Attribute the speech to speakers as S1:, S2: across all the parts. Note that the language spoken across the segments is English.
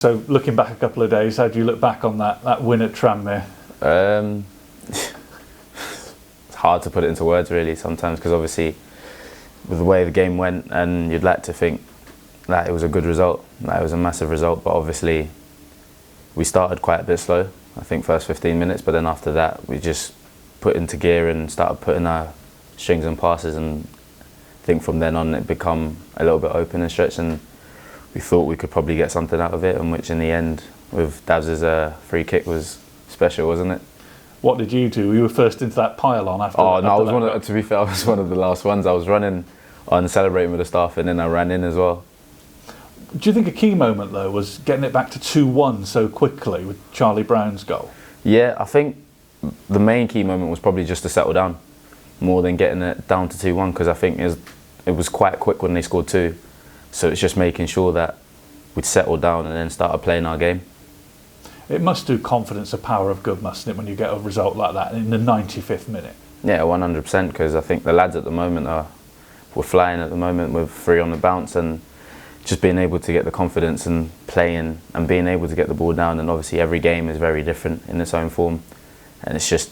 S1: So looking back a couple of days, how do you look back on that win at Tranmere?
S2: It's hard to put it into words really sometimes, because obviously with the way the game went, and you'd like to think that it was a good result, that it was a massive result, but obviously we started quite a bit slow, I think first 15 minutes, but then after that we just put into gear and started putting our strings and passes, and I think from then on it become a little bit open and stretched, and we thought we could probably get something out of it, and which in the end with Davs' free kick was special, wasn't it?
S1: What did you do? You were first into that pylon after.
S2: Oh no, to be fair, I was one of the last ones. I was running on celebrating with the staff, and then I ran in as well.
S1: Do you think a key moment though was getting it back to 2-1 so quickly with Charlie Brown's goal?
S2: Yeah, I think the main key moment was probably just to settle down, more than getting it down to 2-1, because I think it was quite quick when they scored 2. So it's just making sure that we'd settled down and then started playing our game.
S1: It must do confidence a power of good, mustn't it, when you get a result like that in the 95th minute?
S2: Yeah, 100%, because I think the lads at the moment we're flying at the moment with 3 on the bounce, and just being able to get the confidence and playing and being able to get the ball down, and obviously every game is very different in its own form, and it's just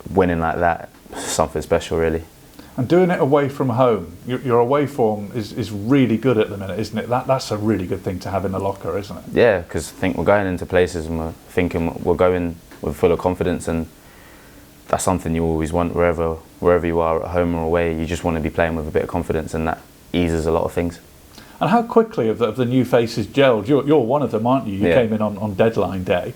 S2: winning like that, something special really.
S1: And doing it away from home, your away form is really good at the minute, isn't it? That's a really good thing to have in the locker, isn't it?
S2: Yeah, because I think we're going into places and we're thinking we're going with full of confidence, and that's something you always want wherever you are, at home or away. You just want to be playing with a bit of confidence, and that eases a lot of things.
S1: And how quickly have the new faces gelled? You're one of them, aren't you? You came in on deadline day.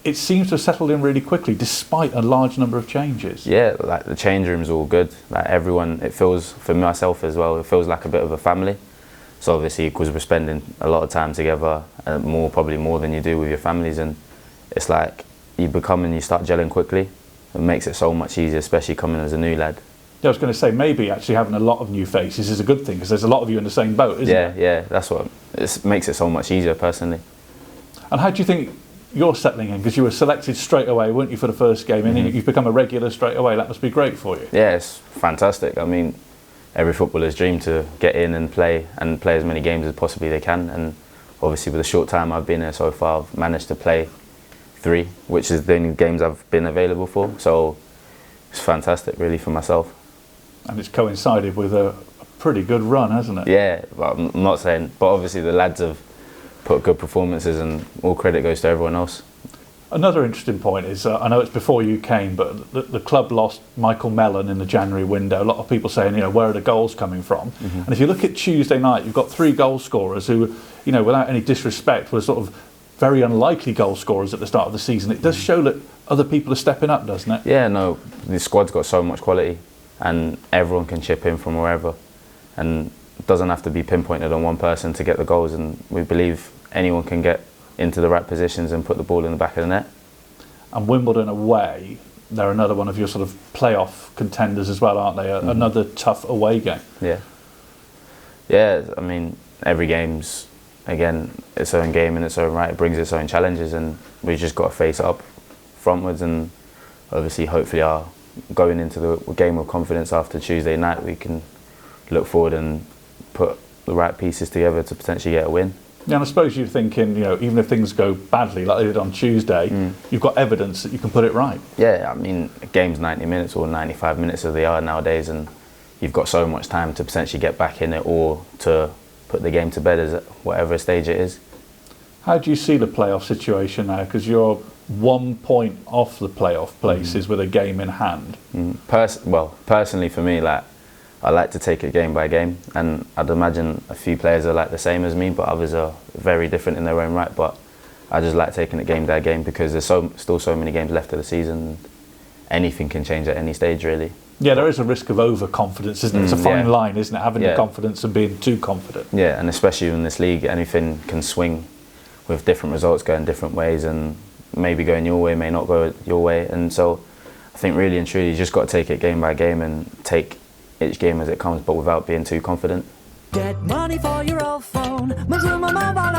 S1: It seems to have settled in really quickly, despite a large number of changes.
S2: Yeah, like the change room's all good. Like everyone, it feels, for myself as well, it feels like a bit of a family. So obviously, because we're spending a lot of time together, probably more than you do with your families, and it's like you start gelling quickly. It makes it so much easier, especially coming as a new lad.
S1: Yeah, I was going to say, maybe actually having a lot of new faces is a good thing, because there's a lot of you in the same boat, isn't it?
S2: Yeah, that's what it makes it so much easier personally.
S1: And how do you think you're settling in? Because you were selected straight away, weren't you, for the first game? And you've become a regular straight away. That must be great for you.
S2: Yeah, it's fantastic. I mean, every footballer's dream to get in and play as many games as possibly they can. And obviously, with the short time I've been here so far, I've managed to play 3, which is the only games I've been available for. So it's fantastic, really, for myself.
S1: And it's coincided with a pretty good run, hasn't it?
S2: Yeah, but I'm not saying, but obviously the lads have put good performances, and all credit goes to everyone else.
S1: Another interesting point is, I know it's before you came, but the club lost Michael Mellon in the January window. A lot of people saying, where are the goals coming from? And if you look at Tuesday night, you've got 3 goal scorers who, without any disrespect, were sort of very unlikely goal scorers at the start of the season. It does show that other people are stepping up, doesn't it?
S2: Yeah, no, the squad's got so much quality, and everyone can chip in from wherever, and it doesn't have to be pinpointed on one person to get the goals, and we believe anyone can get into the right positions and put the ball in the back of the net.
S1: And Wimbledon away, they're another one of your sort of playoff contenders as well, aren't they? Another tough away game.
S2: Yeah, I mean, every game's, again, its own game in its own right. It brings its own challenges, and we just got to face up frontwards, and obviously hopefully going into the game with confidence after Tuesday night, we can look forward and put the right pieces together to potentially get a win.
S1: Yeah, and I suppose you're thinking, even if things go badly like they did on Tuesday, you've got evidence that you can put it right.
S2: Yeah, I mean, a game's 90 minutes or 95 minutes as they are nowadays, and you've got so much time to potentially get back in it or to put the game to bed at whatever stage it is.
S1: How do you see the playoff situation now? Because you're 1 point off the playoff places with a game in hand.
S2: Personally for me, I like to take it game by game, and I'd imagine a few players are like the same as me, but others are very different in their own right. But I just like taking it game by game, because there's still so many games left of the season. Anything can change at any stage, really.
S1: Yeah, there is a risk of overconfidence, isn't it? It's a fine line, isn't it? Having the confidence and being too confident.
S2: Yeah, and especially in this league, anything can swing with different results going different ways, and maybe going your way, may not go your way. And so I think really and truly you just got to take it game by game and take each game as it comes, but without being too confident.
S3: Get money for your old phone. Mazuma Mobile